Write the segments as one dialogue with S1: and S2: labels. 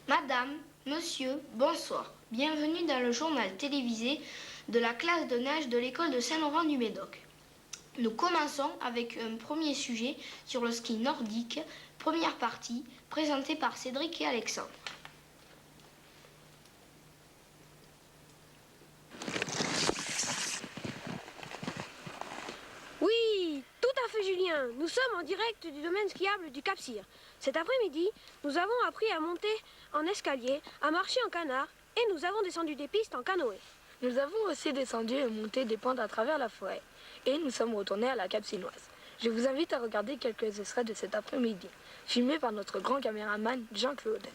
S1: Madame, monsieur, bonsoir. Bienvenue dans le journal télévisé de la classe de nage de l'école de Saint-Laurent-du-Médoc. Nous commençons avec un premier sujet sur le ski nordique, première partie, présentée par Cédric et Alexandre.
S2: Oui, tout à fait Julien. Nous sommes en direct du domaine skiable du Cap-Cyr. Cet après-midi, nous avons appris à monter en escalier, à marcher en canard et nous avons descendu des pistes en canoë.
S3: Nous avons aussi descendu et monté des pentes à travers la forêt. Et nous sommes retournés à la Cap-Cynoise. Je vous invite à regarder quelques extraits de cet après-midi, filmés par notre grand caméraman Jean-Claude.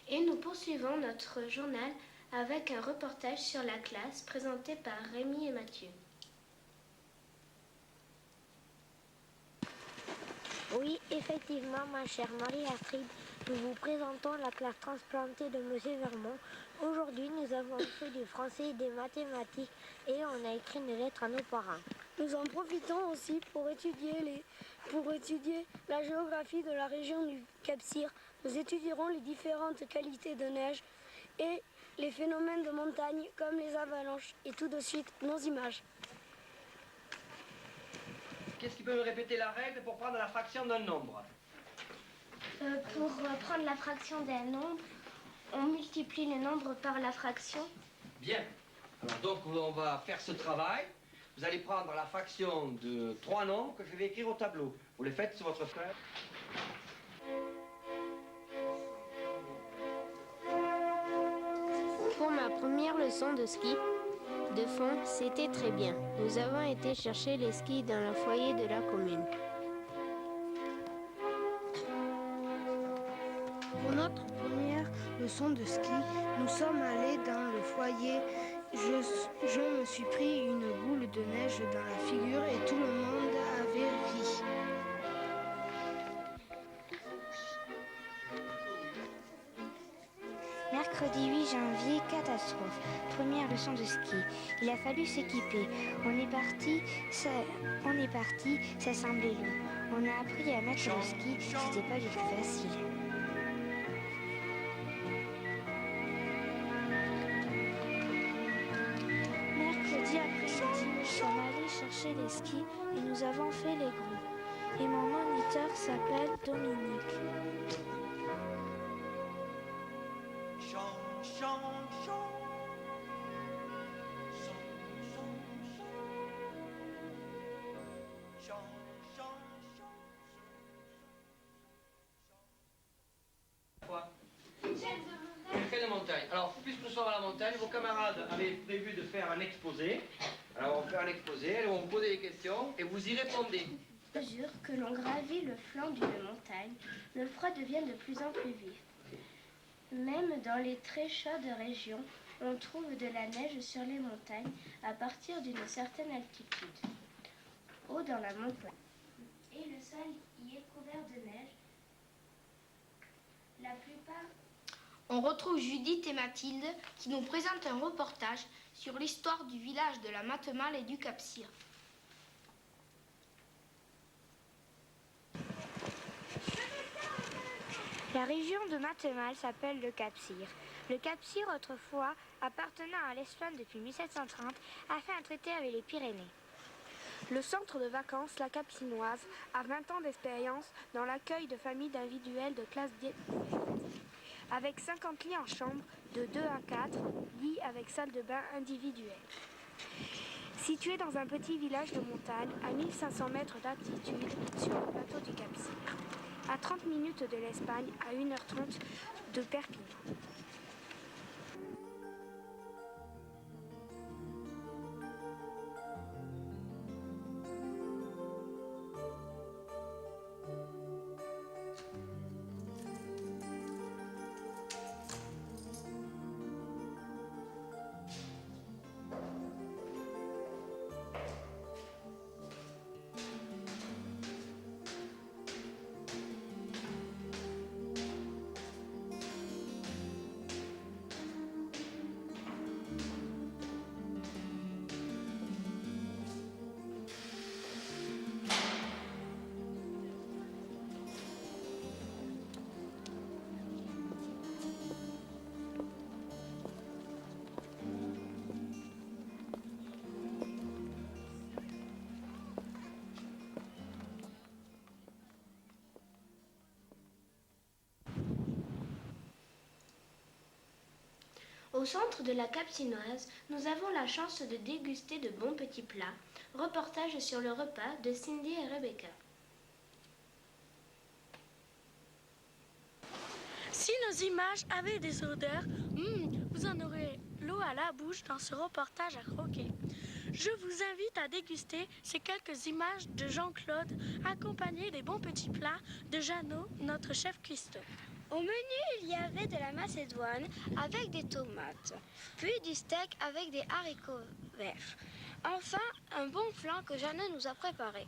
S4: Et nous poursuivons notre journal avec un reportage sur la classe présenté par Rémi et Mathieu.
S5: Oui, effectivement, ma chère Marie-Astrid, nous vous présentons la classe transplantée de M. Vermont. Aujourd'hui, nous avons fait du français et des mathématiques et on a écrit une lettre à nos parents.
S2: Nous en profitons aussi pour étudier la géographie de la région du Cap-Cyr. Nous étudierons les différentes qualités de neige et les phénomènes de montagne comme les avalanches. Et tout de suite, nos images.
S6: Qu'est-ce qui peut me répéter la règle pour prendre la fraction d'un nombre?
S4: Pour prendre la fraction d'un nombre, on multiplie le nombre par la fraction.
S6: Bien. Alors donc on va faire ce travail. Vous allez prendre la fraction de 3 nombres que je vais écrire au tableau. Vous les faites sur votre feuille.
S5: Pour ma première leçon de ski de fond, c'était très bien. Nous avons été chercher les skis dans le foyer de la commune.
S7: Pour notre première leçon de ski, nous sommes allés dans le foyer. Je me suis pris une boule de neige dans la figure et tout le monde avait ri.
S5: Mercredi 8 janvier, catastrophe. Première leçon de ski. Il a fallu s'équiper. On est parti, ça semblait long. On a appris à mettre le ski, c'était pas du tout facile. Mercredi après-midi, nous sommes allés chercher les skis et nous avons fait les gros. Et mon moniteur s'appelle Dominique.
S6: Effet de montagne. Alors, puisque nous sommes à la montagne, vos camarades avaient prévu de faire un exposé. Alors, on va faire un exposé, elles vont vous poser des questions et vous y répondez.
S4: À mesure que l'on gravit le flanc d'une montagne, le froid devient de plus en plus vif. Même dans les très chaudes régions, on trouve de la neige sur les montagnes à partir d'une certaine altitude. Haut dans la montagne. Et le sol y est couvert de neige. La plupart...
S1: On retrouve Judith et Mathilde qui nous présentent un reportage sur l'histoire du village de la Matemal et du Cap-Cyr.
S5: La région de Matemal s'appelle le Cap-Cyr. Le Cap-Cyr, autrefois appartenant à l'Espagne depuis 1730, a fait un traité avec les Pyrénées.
S2: Le centre de vacances La Capcinoise a 20 ans d'expérience dans l'accueil de familles individuelles de classe D. Avec 50 lits en chambre de 2 à 4, lits avec salle de bain individuelle. Situé dans un petit village de montagne à 1500 mètres d'altitude sur le plateau du Cap-Cyr. À 30 minutes de l'Espagne, à 1h30 de Perpignan.
S4: Au centre de la Capcinoise, nous avons la chance de déguster de bons petits plats. Reportage sur le repas de Cindy et Rebecca.
S8: Si nos images avaient des odeurs, vous en aurez l'eau à la bouche dans ce reportage à croquer. Je vous invite à déguster ces quelques images de Jean-Claude, accompagnées des bons petits plats de Jeannot, notre chef cuistot.
S2: Au menu, il y avait de la macédoine avec des tomates, puis du steak avec des haricots verts. Enfin, un bon flan que Jeanne nous a préparé.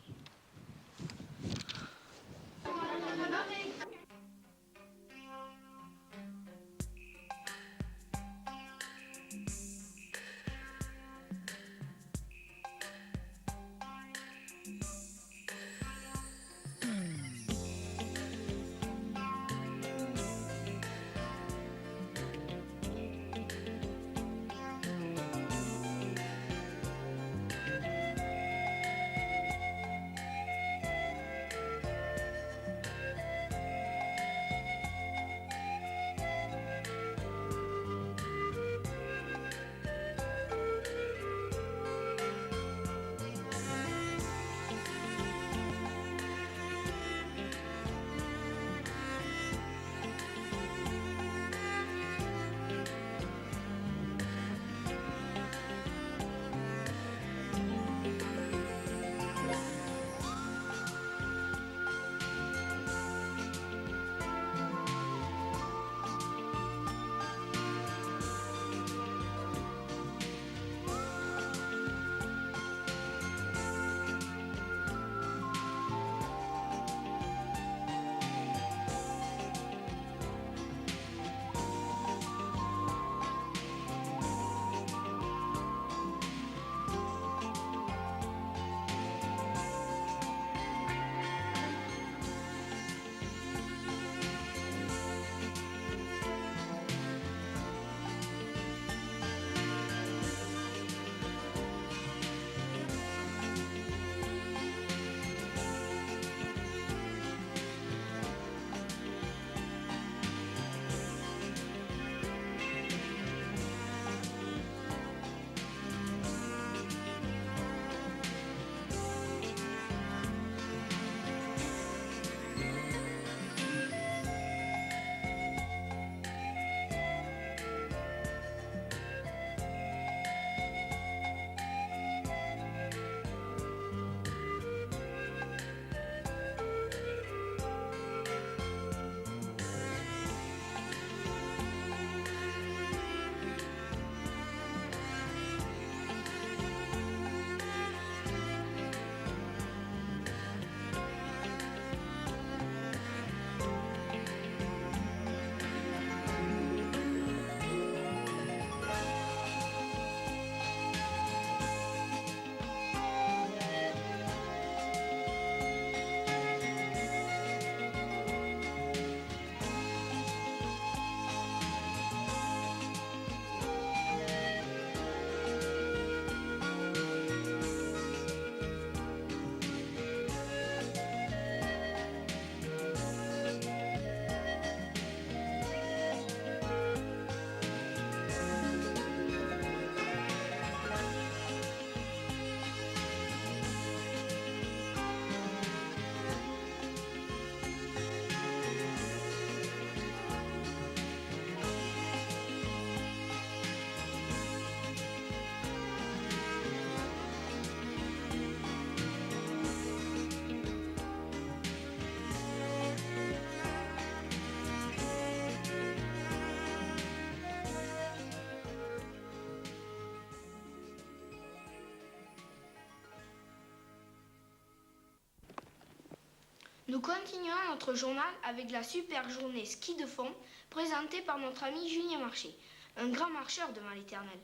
S1: Nous continuons notre journal avec la super journée ski de fond présentée par notre ami Julien Marché, un grand marcheur devant l'Éternel.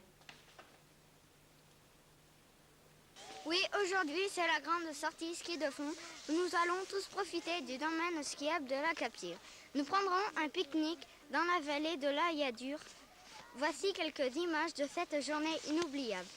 S9: Oui, aujourd'hui c'est la grande sortie ski de fond. Nous allons tous profiter du domaine skiable de la Capire. Nous prendrons un pique-nique dans la vallée de la Yadur. Voici quelques images de cette journée inoubliable.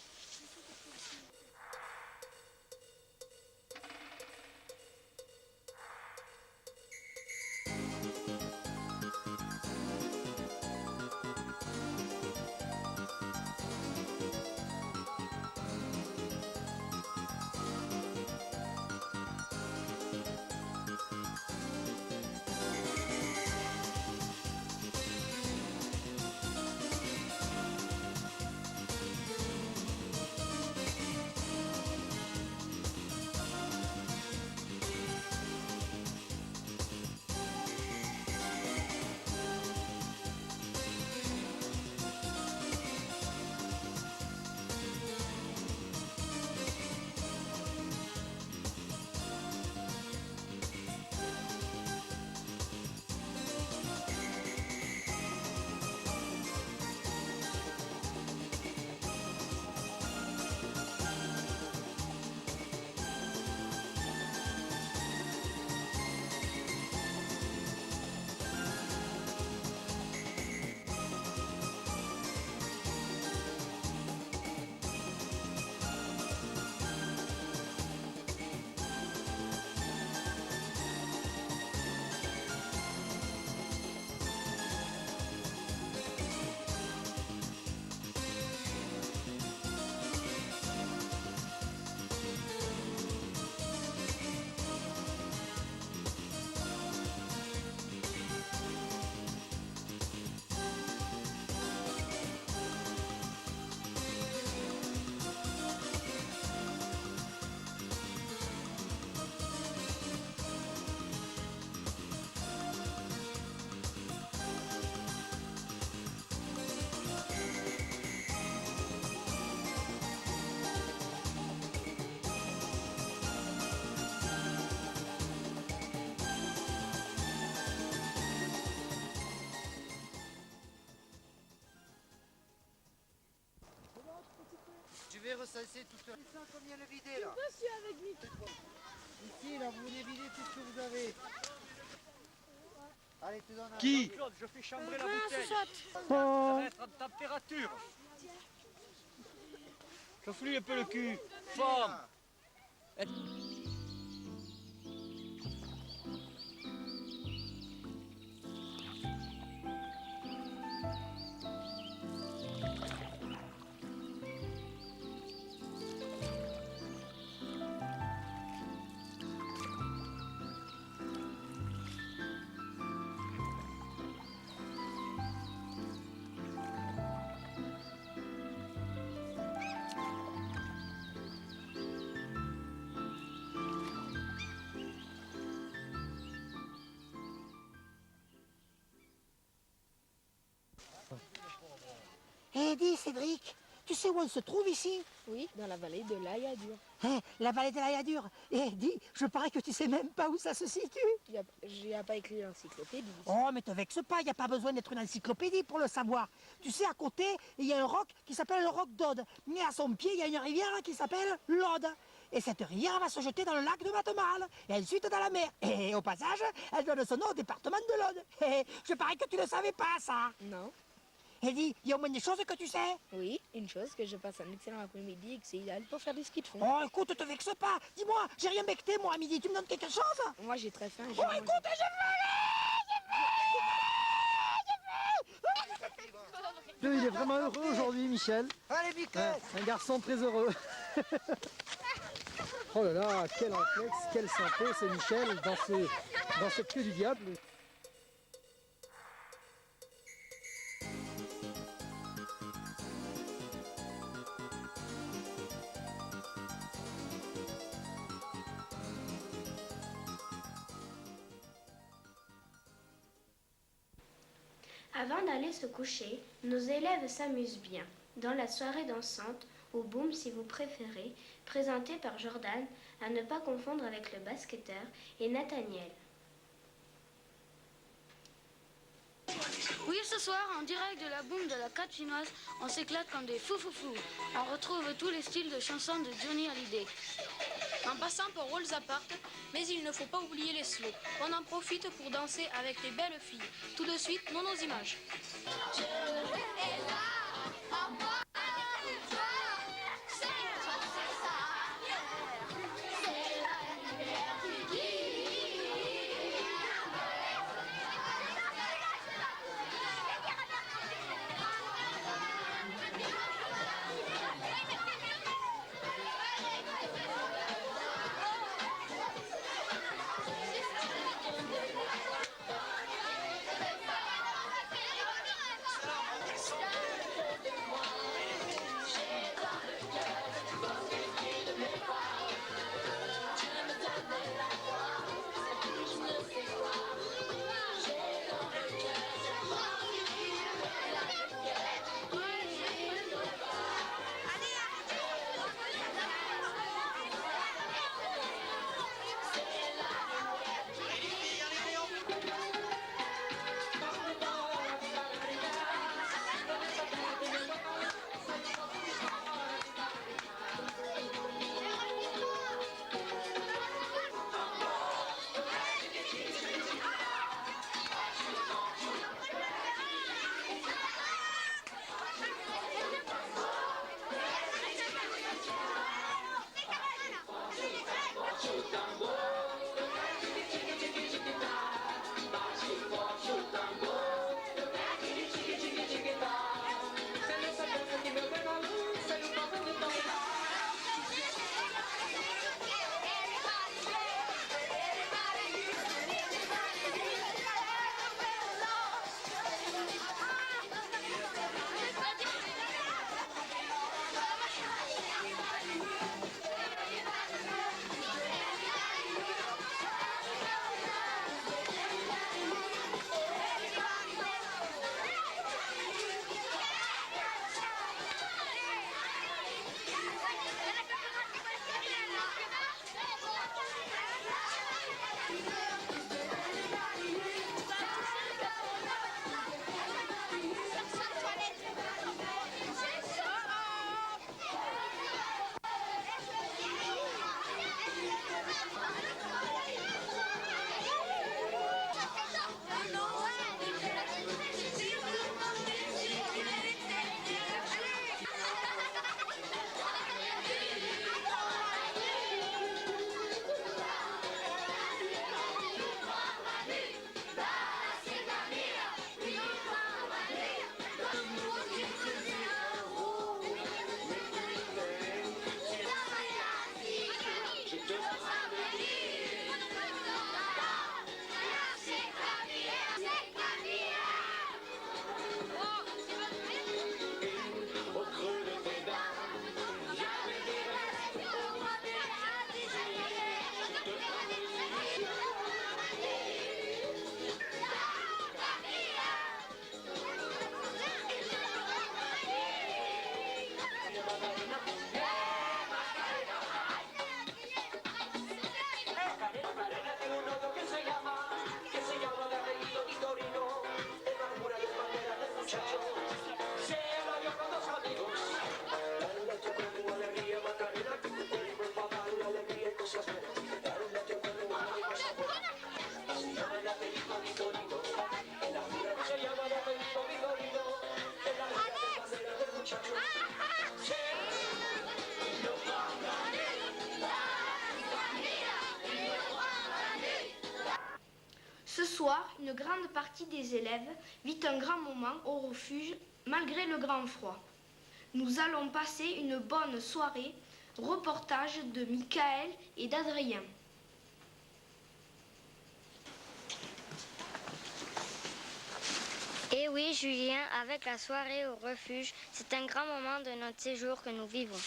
S10: recenser tout ça. Combien le vider là? Je suis avec lui. Ici, là, vous venez vider tout ce que vous avez. Allez, tu donnes un...
S11: Qui? Claude, je fais chambrer la bouteille. Ça va être en température. Chauffe-lui un peu le cul. Forme.
S12: Eh, dis Cédric, tu sais où on se trouve ici?
S3: Oui, dans la vallée de l'Ayadur.
S12: Hein, la vallée de l'Ayadur. Eh, dis, je parie que tu sais même pas où ça se situe.
S3: J'ai pas écrit l'encyclopédie.
S12: Oh, mais te vexe pas, il n'y a pas besoin d'être une encyclopédie pour le savoir. Tu sais, à côté, il y a un roc qui s'appelle le roc d'Aude. Mais à son pied, il y a une rivière qui s'appelle l'Aude. Et cette rivière va se jeter dans le lac de Matemal, et ensuite dans la mer. Et au passage, elle donne son nom au département de l'Aude. Et je parie que tu ne savais pas, ça.
S3: Non.
S12: Et dis, il y a au moins des choses que tu sais.
S3: Oui, une chose, que je passe un excellent après-midi et que c'est idéal pour faire du ski de fond.
S12: Oh, écoute, te vexe pas. Dis-moi, j'ai rien becté, moi, à midi. Tu me donnes quelque chose?
S3: Moi, j'ai très faim.
S12: Oh, écoute,
S13: Il est vraiment heureux aujourd'hui, Michel.
S10: Allez, Michel.
S13: Un garçon très heureux. Oh là là, quel réflexe, quelle santé, c'est Michel dans cette queue du diable.
S4: Avant d'aller se coucher, nos élèves s'amusent bien. Dans la soirée dansante, ou boom si vous préférez, présentée par Jordan, à ne pas confondre avec le basketteur, et Nathaniel.
S8: Oui, ce soir, en direct de la boum de la Cap chinoise, on s'éclate comme des fou-fou-fou. On retrouve tous les styles de chansons de Johnny Hallyday. En passant par Rolls Apart, mais il ne faut pas oublier les slows. On en profite pour danser avec les belles filles. Tout de suite, nos images.
S1: soir, une grande partie des élèves vit un grand moment au refuge malgré le grand froid. Nous allons passer une bonne soirée. Reportage de Michael et d'Adrien.
S9: Et oui, Julien, avec la soirée au refuge, c'est un grand moment de notre séjour que nous vivons.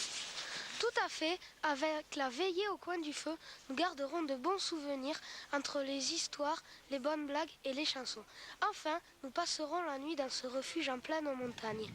S2: Tout à fait, avec la veillée au coin du feu, nous garderons de bons souvenirs entre les histoires, les bonnes blagues et les chansons. Enfin, nous passerons la nuit dans ce refuge en pleine montagne.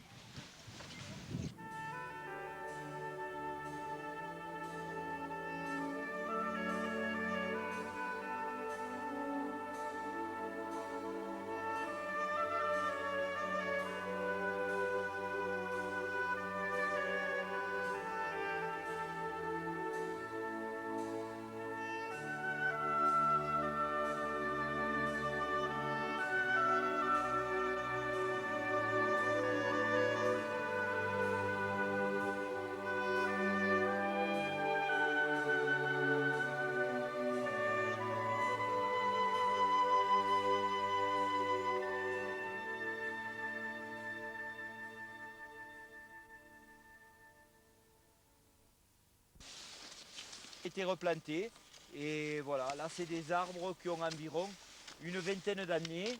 S14: Été replanté et voilà, là c'est des arbres qui ont environ une vingtaine d'années.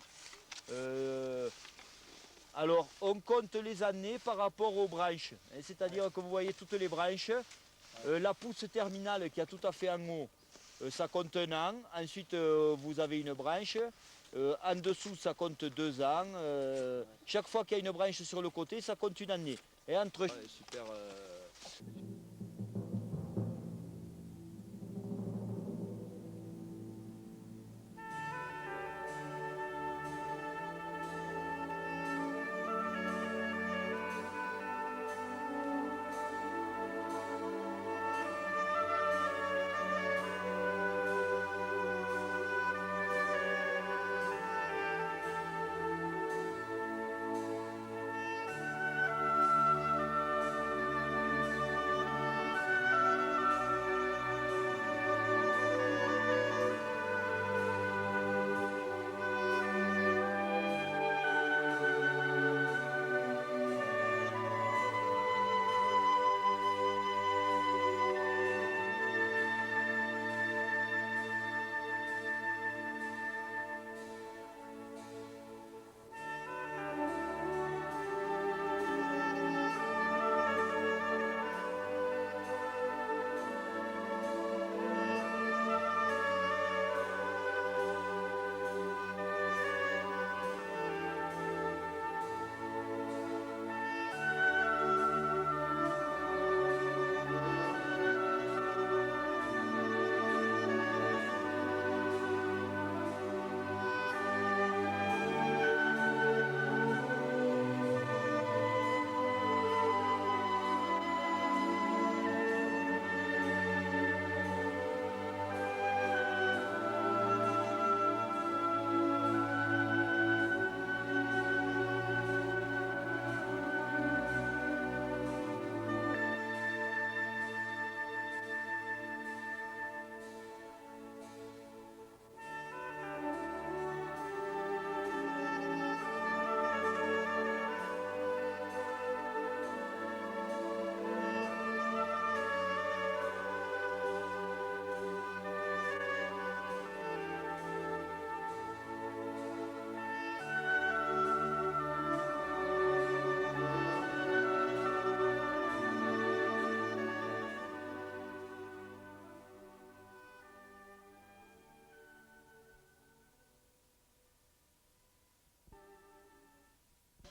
S14: Alors on compte les années par rapport aux branches, c'est-à-dire que vous voyez toutes les branches, la pousse terminale qui a tout à fait en haut, ça compte 1 an, ensuite vous avez une branche, en dessous ça compte 2 ans, chaque fois qu'il y a une branche sur le côté ça compte 1 année. Et entre... super,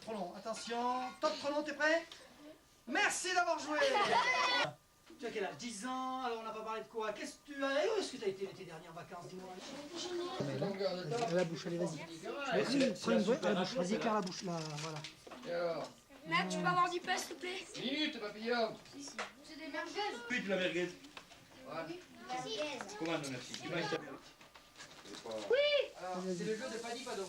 S10: Trop long, attention, top chrono, t'es prêt? Merci d'avoir joué. Tu as quel âge? 10 ans, alors on n'a pas parlé de quoi? Qu'est-ce que tu as... Où est-ce que tu as été l'été dernier en vacances, dis-moi?
S12: La bouche, allez, vas-y. Vas-y, prends une vraie, la bouche, vas-y, éclaire la bouche, là, voilà.
S8: Nat, tu peux avoir du pain, s'il te plaît?
S11: Minute, papillon.
S8: C'est des merguez.
S11: Oui, de la merguez.
S8: Voilà.
S9: Merci.
S11: Commande, merci. Tu manges ta merguez.
S8: Oui.
S6: Alors, c'est le jeu de Paddy Padon.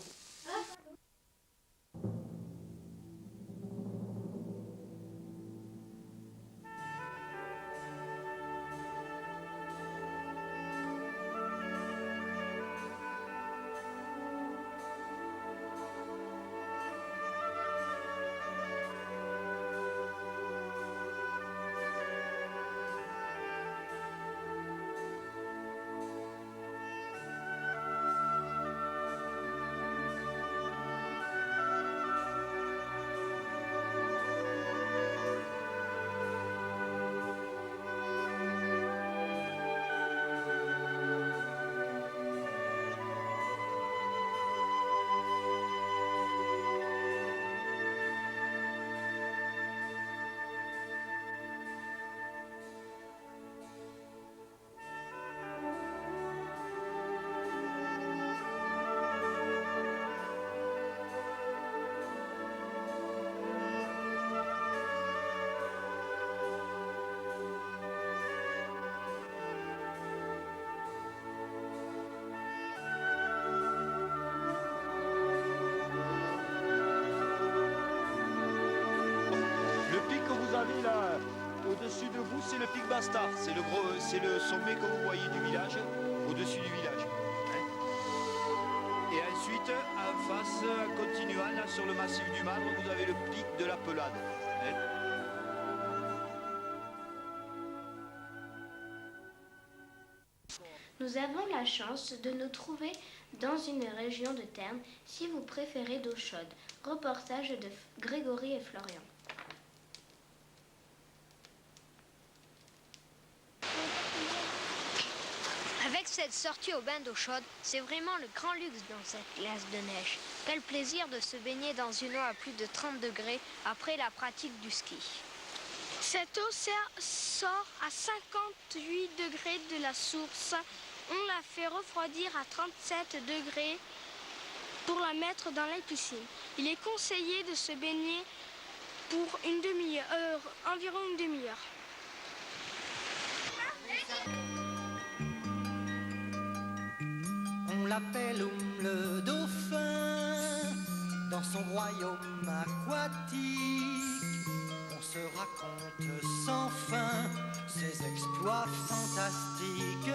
S14: savez, là, au-dessus de vous, c'est le pic Bastard. C'est le sommet que vous voyez du village, au-dessus du village. Hein. Et ensuite, en face, en continuant, là, sur le massif du Madre, vous avez le pic de la Pelade. Hein.
S4: Nous avons la chance de nous trouver dans une région de Terne, si vous préférez d'eau chaude. Reportage de Grégory et Florian.
S5: Avec cette sortie au bain d'eau chaude, c'est vraiment le grand luxe dans cette glace de neige. Quel plaisir de se baigner dans une eau à plus de 30 degrés après la pratique du ski.
S2: Cette eau sort à 58 degrés de la source. On la fait refroidir à 37 degrés pour la mettre dans la piscine. Il est conseillé de se baigner pour une demi-heure, environ une demi-heure.
S15: On l'appelle le dauphin dans son royaume aquatique. On se raconte sans fin ses exploits fantastiques.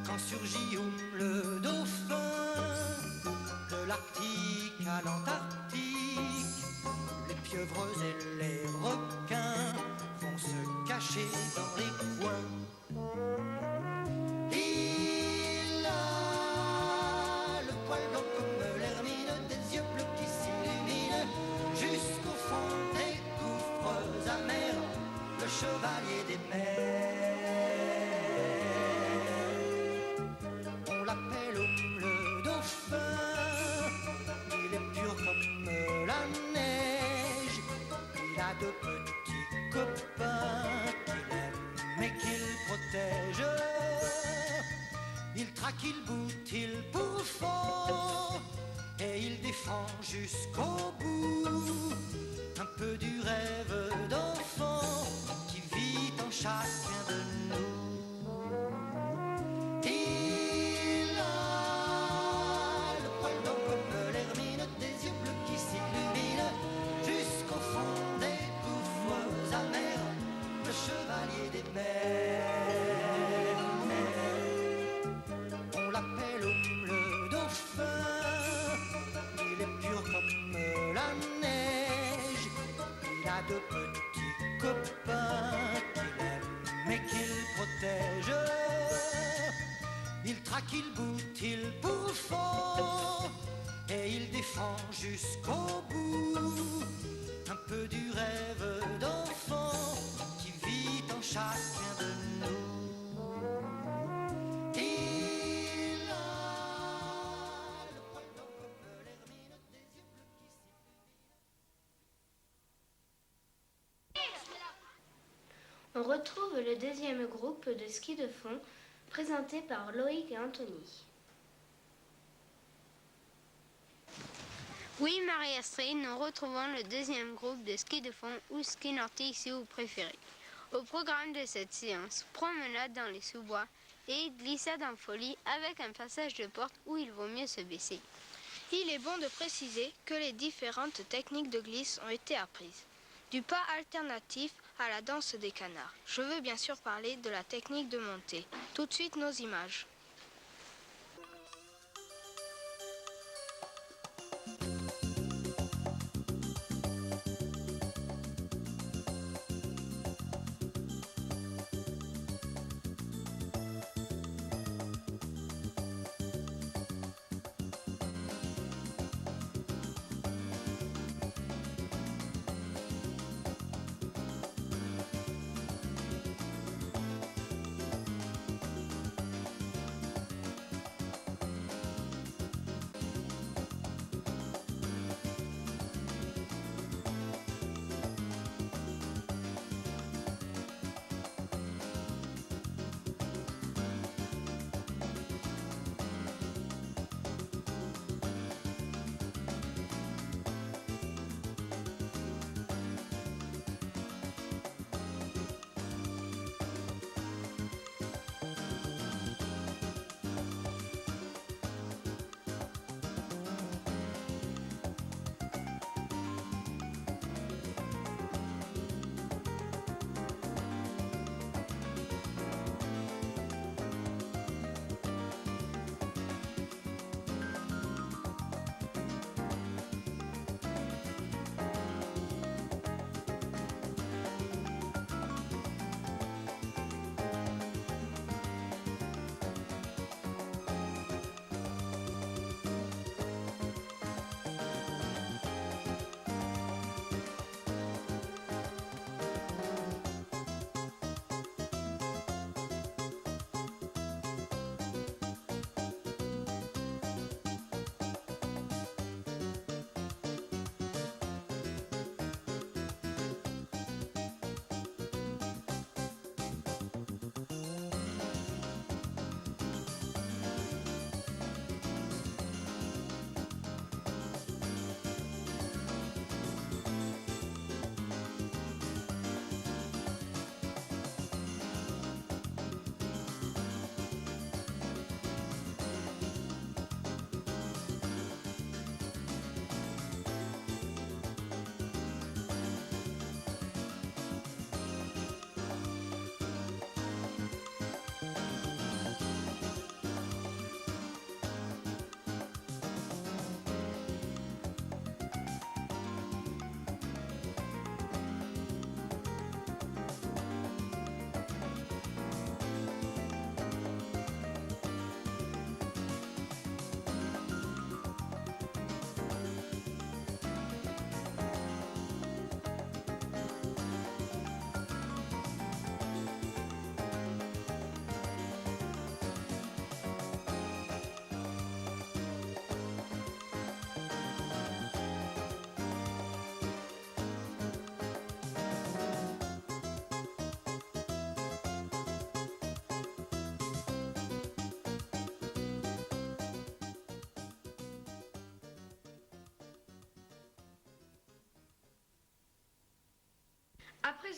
S15: Quand surgit le dauphin de l'Arctique à l'Antarctique, les pieuvres et les requins vont se cacher dans les coins. Il a le poil blanc comme l'hermine, des yeux bleus qui s'illuminent jusqu'au fond des gouffres amers, le chevalier des mers. On l'appelle le dauphin, il est pur comme la neige. Il a de petits copains qu'il aime et qu'il protège. Il traque, il boute, il bouffe et il défend jusqu'au bout. Un peu du rêve d'enfant qui vit en chacun de nous. Il a le poil blanc comme l'hermine, des yeux bleus qui s'illuminent jusqu'au fond des gouffres amers, le chevalier des mers. On l'appelle le dauphin, il est pur comme la neige. Il a de petits copains qu'il aime et qu'il protège. Il traque, il boute, il bouffe et il défend jusqu'au bout. Un peu du rêve d'enfant qui vit en chacun de nous.
S4: On retrouve le deuxième groupe de ski de fond présenté par Loïc et Anthony.
S16: Oui, Marie-Astrid, nous retrouvons le deuxième groupe de ski de fond ou ski nordique si vous préférez. Au programme de cette séance, promenade dans les sous-bois et glissade en folie avec un passage de porte où il vaut mieux se baisser.
S2: Il est bon de préciser que les différentes techniques de glisse ont été apprises. Du pas alternatif à la danse des canards. Je veux bien sûr parler de la technique de montée. Tout de suite nos images.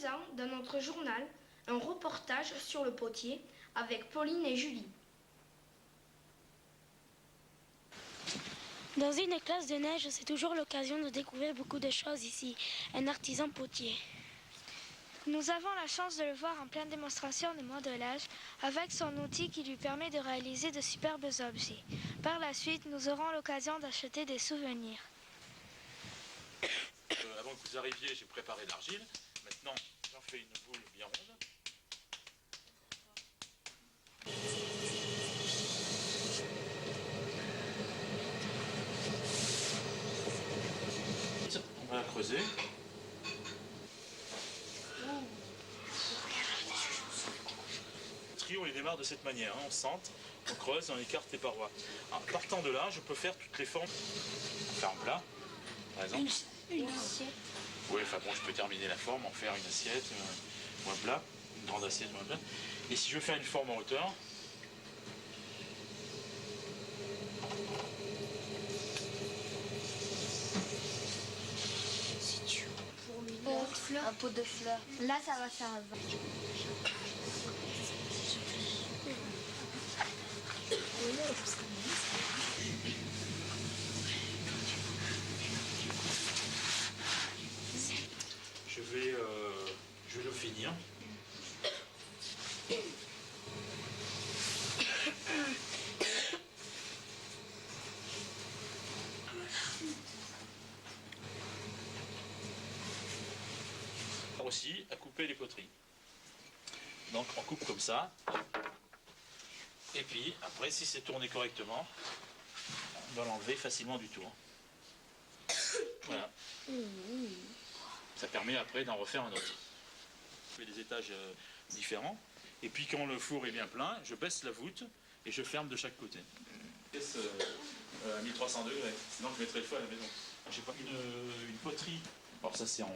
S1: présent dans notre journal un reportage sur le potier avec Pauline et Julie.
S2: Dans une classe de neige, c'est toujours l'occasion de découvrir beaucoup de choses ici. Un artisan potier. Nous avons la chance de le voir en pleine démonstration de modelage avec son outil qui lui permet de réaliser de superbes objets. Par la suite, nous aurons l'occasion d'acheter des souvenirs.
S17: Avant que vous arriviez, j'ai préparé l'argile. Maintenant, j'en fais une boule bien ronde. On va la creuser. Le trio, il démarre de cette manière. On centre, on creuse, on écarte les parois. En partant de là, je peux faire toutes les formes. On fait un plat, par exemple.
S4: Une assiette.
S17: Oui, enfin bon, je peux terminer la forme, en faire une assiette ou un plat, une grande assiette ou un plat. Et si je veux faire une forme en hauteur,
S4: Un pot de fleurs. Là, ça va faire un vin.
S17: je vais le finir. Aussi à couper les poteries. Donc on coupe comme ça. Et puis après, si c'est tourné correctement, on va l'enlever facilement du tour. Voilà. Ça permet après d'en refaire un autre. Je fais des étages différents. Et puis quand le four est bien plein, je baisse la voûte et je ferme de chaque côté. À 1300 degrés, sinon je mettrai le feu à la maison. J'ai pas une poterie. Alors ça c'est en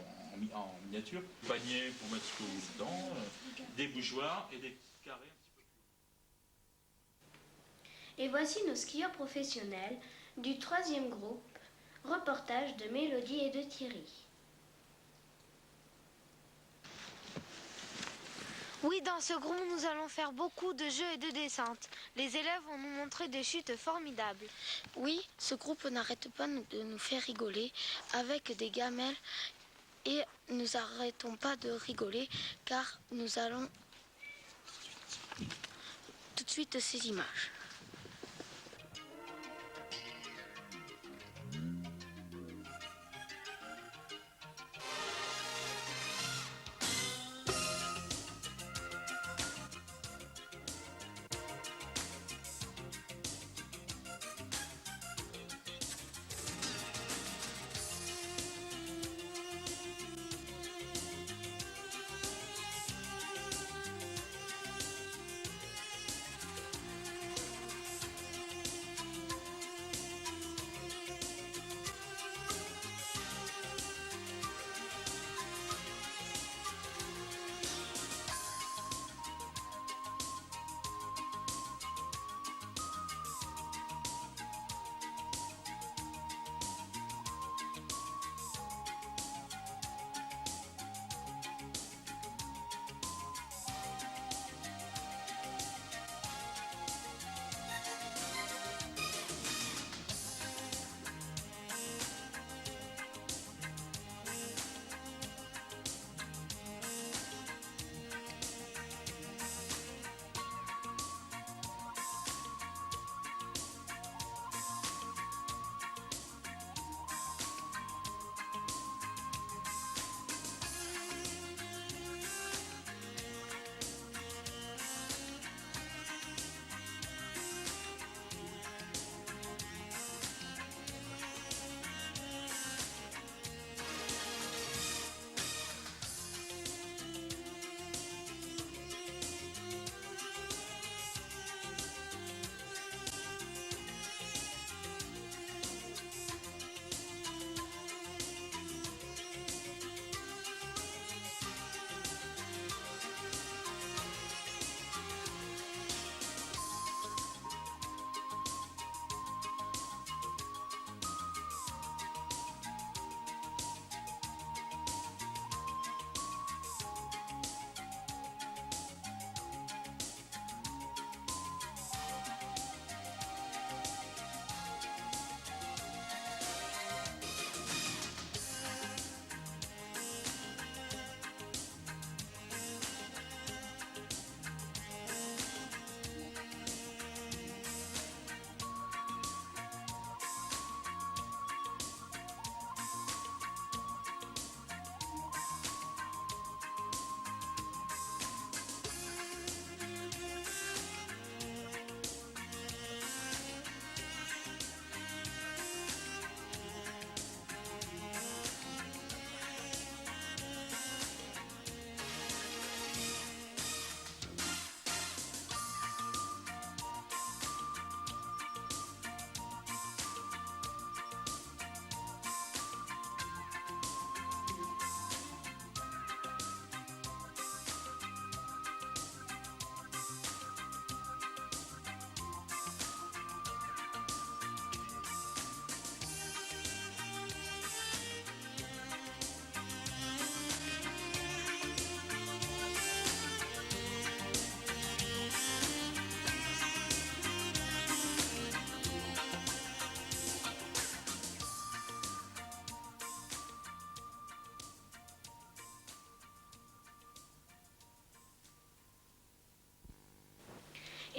S17: miniature. Panier pour mettre ce que vous dedans, des bougeoirs et des carrés un petit peu plus.
S4: Et voici nos skieurs professionnels du 3e groupe. Reportage de Mélodie et de Thierry.
S2: Oui, dans ce groupe, nous allons faire beaucoup de jeux et de descentes. Les élèves vont nous montrer des chutes formidables. Oui, ce groupe n'arrête pas de nous faire rigoler avec des gamelles et nous n'arrêtons pas de rigoler car nous allons tout de suite ces images.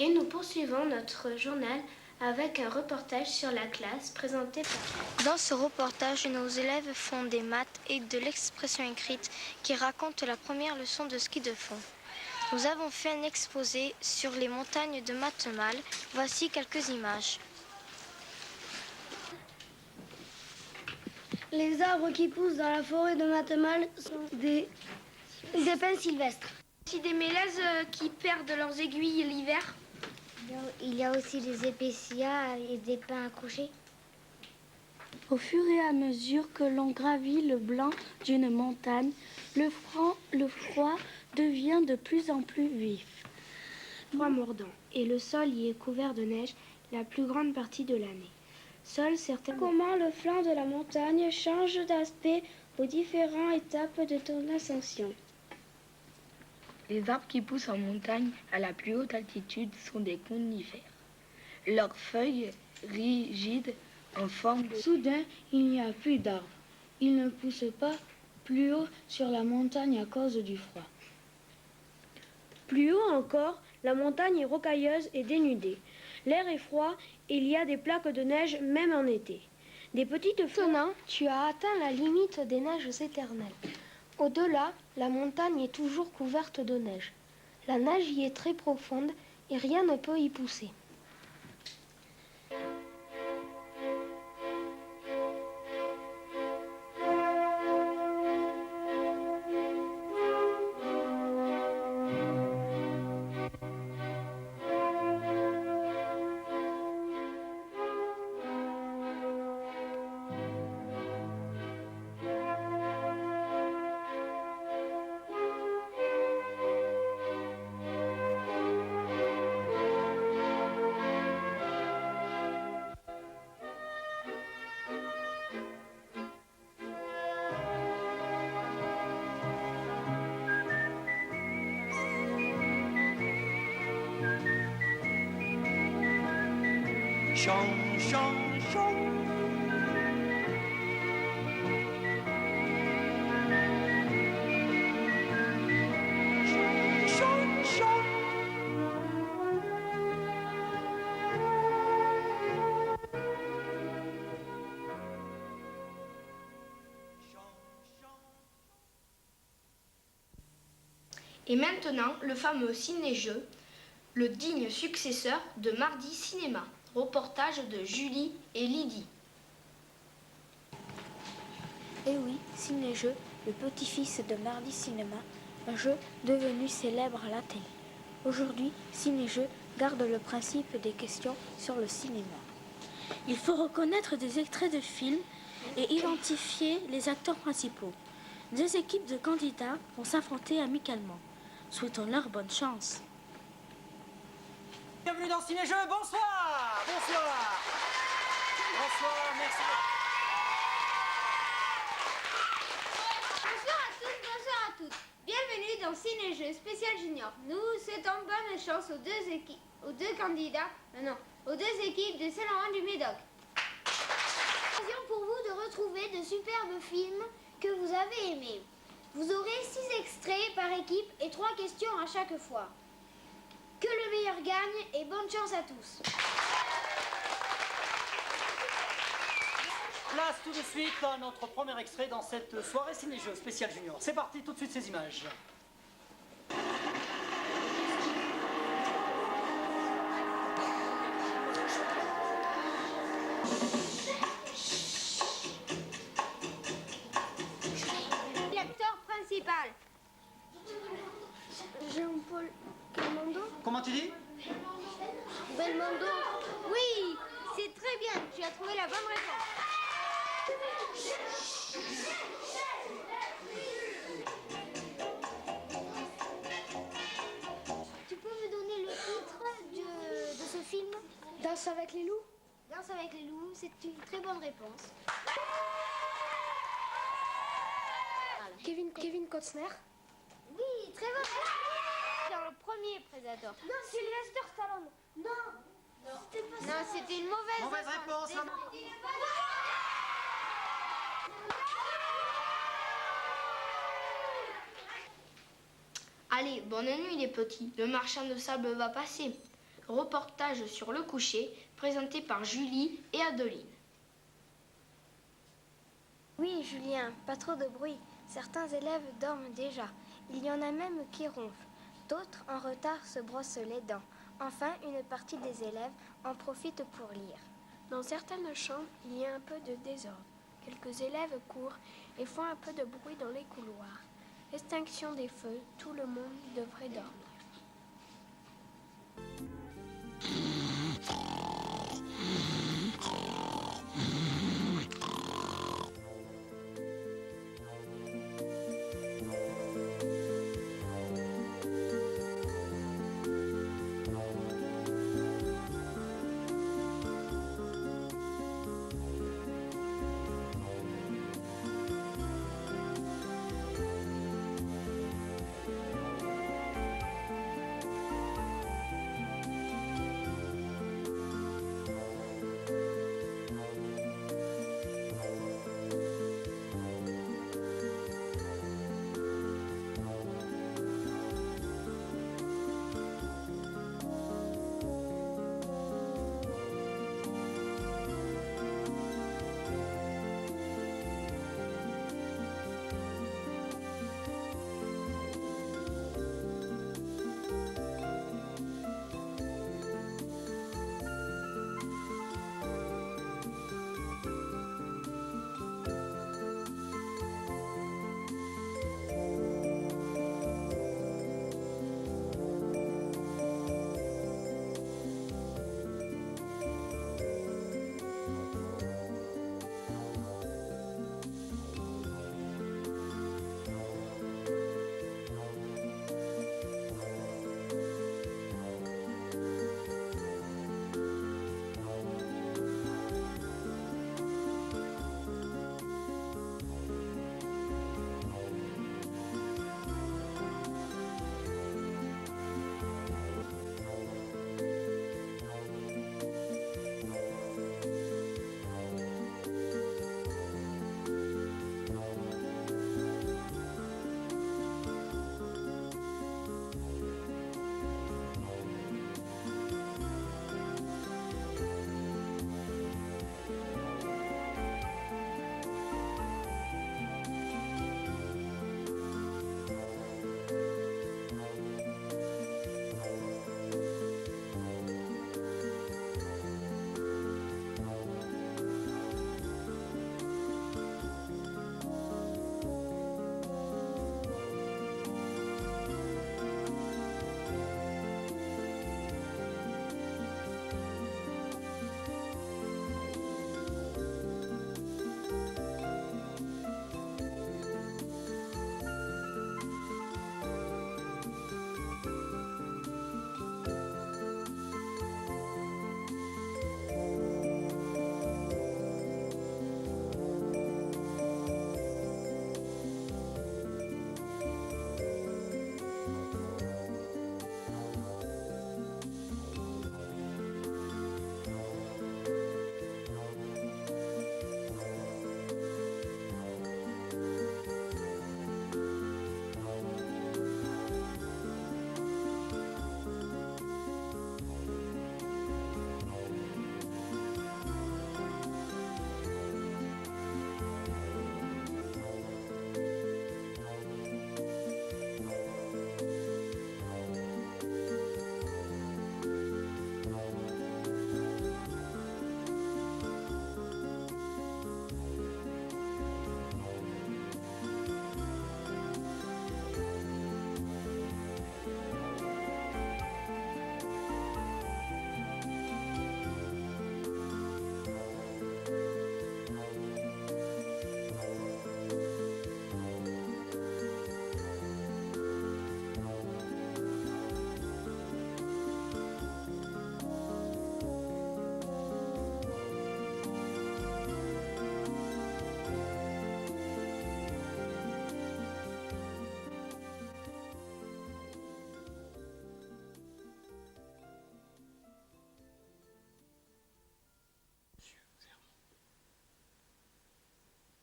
S4: Et nous poursuivons notre journal avec un reportage sur la classe présenté par...
S9: Dans ce reportage, nos élèves font des maths et de l'expression écrite qui raconte la première leçon de ski de fond. Nous avons fait un exposé sur les montagnes de Matemal. Voici quelques images.
S18: Les arbres qui poussent dans la forêt de Matemal sont des pins sylvestres.
S1: Aussi des mélèzes qui perdent leurs aiguilles l'hiver.
S5: Il y a aussi des épécias et des pins accrochés.
S2: Au fur et à mesure que l'on gravit le blanc d'une montagne, le froid devient de plus en plus vif.
S4: Froid mordant, et le sol y est couvert de neige la plus grande partie de l'année. Seuls certains...
S18: Comment le flanc de la montagne change d'aspect aux différentes étapes de ton ascension.
S3: Les arbres qui poussent en montagne à la plus haute altitude sont des conifères. Leurs feuilles rigides en forme de...
S18: Soudain, il n'y a plus d'arbres. Ils ne poussent pas plus haut sur la montagne à cause du froid. Plus haut encore, la montagne est rocailleuse et dénudée. L'air est froid et il y a des plaques de neige même en été. Des petites
S4: Maintenant, tu as atteint la limite des neiges éternelles. Au-delà, la montagne est toujours couverte de neige. La neige y est très profonde et rien ne peut y pousser.
S15: Chant, chant, chant. Chant, chant, chant.
S1: Et maintenant, le fameux ciné-jeu, le digne successeur de Mardi Cinéma. Reportage de Julie et Lydie.
S2: Et oui, Ciné-jeu, le petit-fils de Mardi Cinéma, un jeu devenu célèbre à la télé. Aujourd'hui, Ciné-jeu garde le principe des questions sur le cinéma. Il faut reconnaître des extraits de films et identifier les acteurs principaux. Deux équipes de candidats vont s'affronter amicalement. Souhaitons-leur bonne chance.
S10: Bienvenue dans Ciné-Jeu, bonsoir. Bonsoir. Bonsoir, merci.
S16: Bonsoir à tous, bonsoir à toutes. Bienvenue dans Ciné-Jeu spécial junior. Nous souhaitons bonne chance aux deux équipes de Saint-Laurent du Médoc.
S9: Occasion pour vous de retrouver de superbes films que vous avez aimés. Vous aurez 6 extraits par équipe et 3 questions à chaque fois. Que le meilleur gagne et bonne chance à tous.
S10: Place tout de suite à notre premier extrait dans cette soirée Ciné-Jeu spécial junior. C'est parti, tout de suite ces images.
S16: L'acteur principal.
S18: Jean-Paul Belmondo.
S10: Comment tu dis?
S16: Belmondo. Oui, c'est très bien. Tu as trouvé la bonne réponse.
S9: Tu peux me donner le titre de ce film?
S18: Danse avec les loups.
S9: Danse avec les loups, c'est une très bonne réponse.
S18: Kevin Costner.
S9: Oui, très bonne. Dans le premier Predator.
S18: Non, Sylvester Stallone. Non. C'était pas ça.
S16: Non, c'était une mauvaise
S10: réponse.
S1: Allez, bonne nuit les petits, le marchand de sable va passer. Reportage sur le coucher, présenté par Julie et Adeline.
S2: Oui, Julien, pas trop de bruit. Certains élèves dorment déjà. Il y en a même qui ronflent. D'autres, en retard, se brossent les dents. Enfin, une partie des élèves en profite pour lire.
S18: Dans certaines chambres, il y a un peu de désordre. Quelques élèves courent et font un peu de bruit dans les couloirs. Extinction des feux, tout le monde devrait dormir.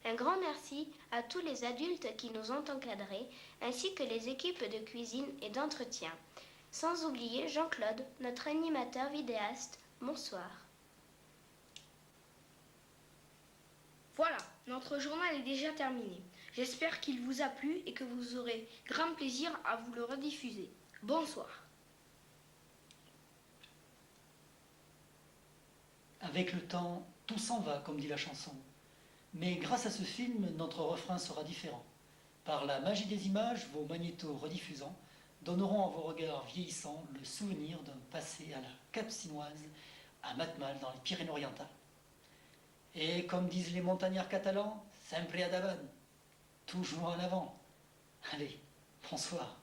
S4: Un grand merci à tous les adultes qui nous ont encadrés, ainsi que les équipes de cuisine et d'entretien. Sans oublier Jean-Claude, notre animateur vidéaste. Bonsoir.
S1: Voilà, notre journal est déjà terminé. J'espère qu'il vous a plu et que vous aurez grand plaisir à vous le rediffuser. Bonsoir.
S10: Avec le temps, tout s'en va, comme dit la chanson. Mais grâce à ce film, notre refrain sera différent. Par la magie des images, vos magnétos rediffusants donneront à vos regards vieillissants le souvenir d'un passé à la Capcinoise, à Matmal, dans les Pyrénées-Orientales. Et comme disent les montagnards catalans, sempre adaban, toujours en avant. Allez, bonsoir.